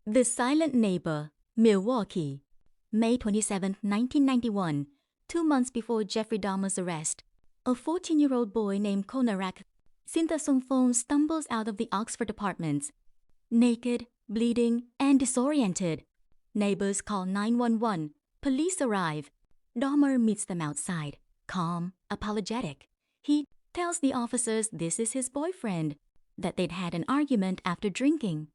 The Silent Neighbor, Milwaukee, May 27, 1991, 2 months before Jeffrey Dahmer's arrest. A 14-year-old boy named Konarak Sinthasomphone stumbles out of the Oxford apartments, naked, bleeding, and disoriented. Neighbors call 911. Police arrive. Dahmer meets them outside, calm, apologetic. He tells the officers this is his boyfriend, that they'd had an argument after drinking.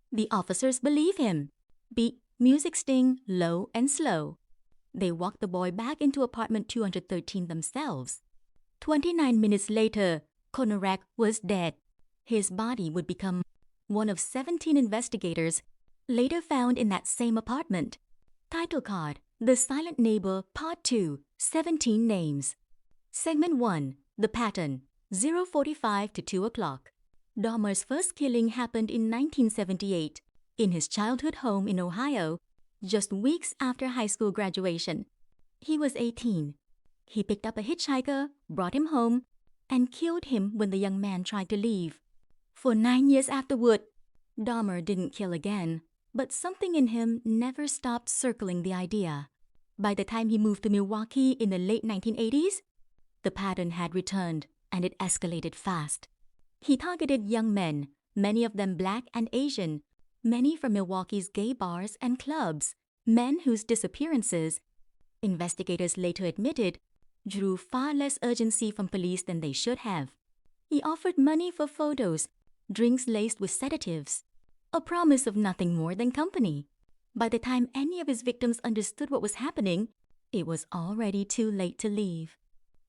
The officers believe him. Beat, music sting, low and slow. They walk the boy back into apartment 213 themselves. 29 minutes later, Konarak was dead. His body would become one of 17 investigators later found in that same apartment. Title card: The Silent Neighbor Part 2, 17 Names. Segment 1, The Pattern, 0:45 to 2 o'clock. Dahmer's first killing happened in 1978 in his childhood home in Ohio, just weeks after high school graduation. He was 18. He picked up a hitchhiker, brought him home, and killed him when the young man tried to leave. For 9 years afterward, Dahmer didn't kill again, but something in him never stopped circling the idea. By the time he moved to Milwaukee in the late 1980s, the pattern had returned, and it escalated fast. He targeted young men, many of them Black and Asian, many from Milwaukee's gay bars and clubs, men whose disappearances, investigators later admitted, drew far less urgency from police than they should have. He offered money for photos, drinks laced with sedatives, a promise of nothing more than company. By the time any of his victims understood what was happening, it was already too late to leave.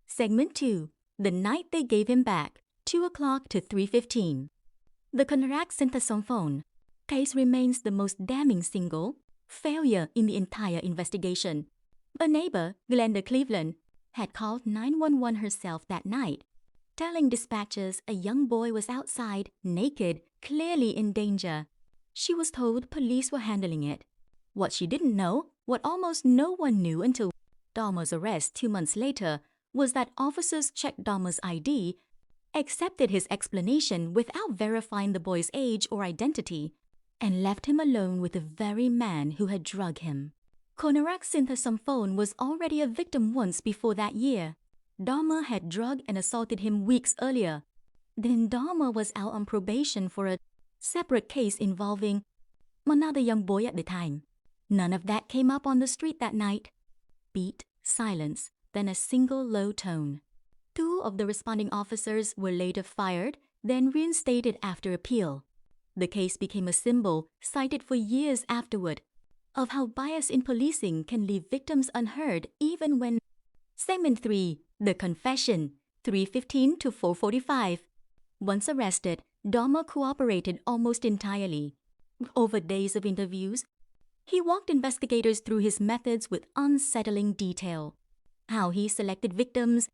Segment 2, The Night They Gave Him Back, 2 o'clock to 3:15. The Konarak Sinthasomphone case remains the most damning single failure in the entire investigation. A neighbor, Glenda Cleveland, had called 911 herself that night, telling dispatchers a young boy was outside, naked, clearly in danger. She was told police were handling it. What she didn't know, what almost no one knew until Dahmer's arrest 2 months later, was that officers checked Dahmer's ID, accepted his explanation without verifying the boy's age or identity, and left him alone with the very man who had drugged him. Konarak Sinthasomphone was already a victim once before that year. Dahmer had drugged and assaulted him weeks earlier. Then Dahmer was out on probation for a separate case involving another young boy at the time. None of that came up on the street that night. Beat, silence, then a single low tone. 2 of the responding officers were later fired, then reinstated after appeal. The case became a symbol, cited for years afterward, of how bias in policing can leave victims unheard even when... Segment 3, The Confession, 3:15 to 4:45. Once arrested, Dahmer cooperated almost entirely. Over days of interviews, he walked investigators through his methods with unsettling detail. How he selected victims,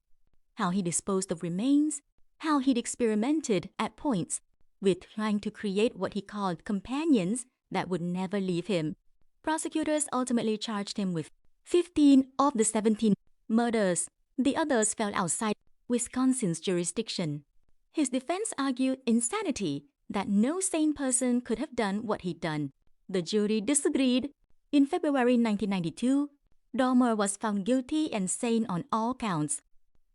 how he disposed of remains, how he'd experimented, at points, with trying to create what he called companions that would never leave him. Prosecutors ultimately charged him with 15 of the 17 murders. The others fell outside Wisconsin's jurisdiction. His defense argued insanity, that no sane person could have done what he'd done. The jury disagreed. In February 1992, Dahmer was found guilty and sane on all counts,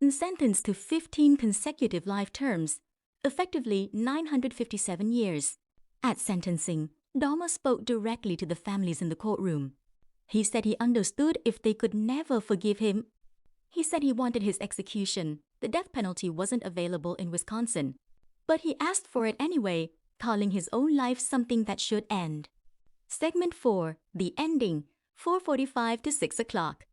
and sentenced to 15 consecutive life terms, effectively 957 years. At sentencing, Dahmer spoke directly to the families in the courtroom. He said he understood if they could never forgive him. He said he wanted his execution. The death penalty wasn't available in Wisconsin, but he asked for it anyway, calling his own life something that should end. Segment 4, The Ending, 4:45 to 6 o'clock.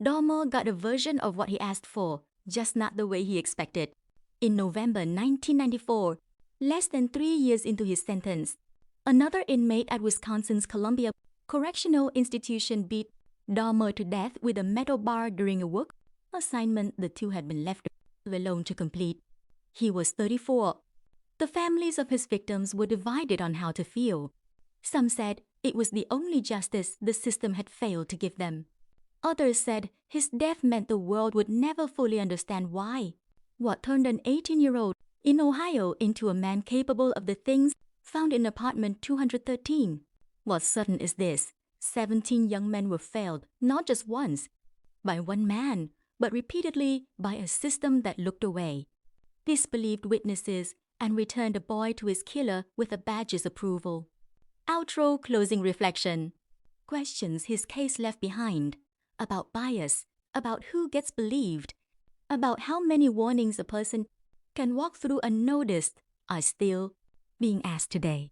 Dahmer got a version of what he asked for, just not the way he expected. In November 1994, less than 3 years into his sentence, another inmate at Wisconsin's Columbia Correctional Institution beat Dahmer to death with a metal bar during a work assignment the two had been left alone to complete. He was 34. The families of his victims were divided on how to feel. Some said it was the only justice the system had failed to give them. Others said his death meant the world would never fully understand why. What turned an 18-year-old in Ohio into a man capable of the things found in apartment 213? What's certain is this: 17 young men were failed, not just once, by one man, but repeatedly by a system that looked away, disbelieved witnesses, and returned the boy to his killer with a badge's approval. Outro closing reflection. Questions his case left behind, about bias, about who gets believed, about how many warnings a person can walk through unnoticed, are still being asked today.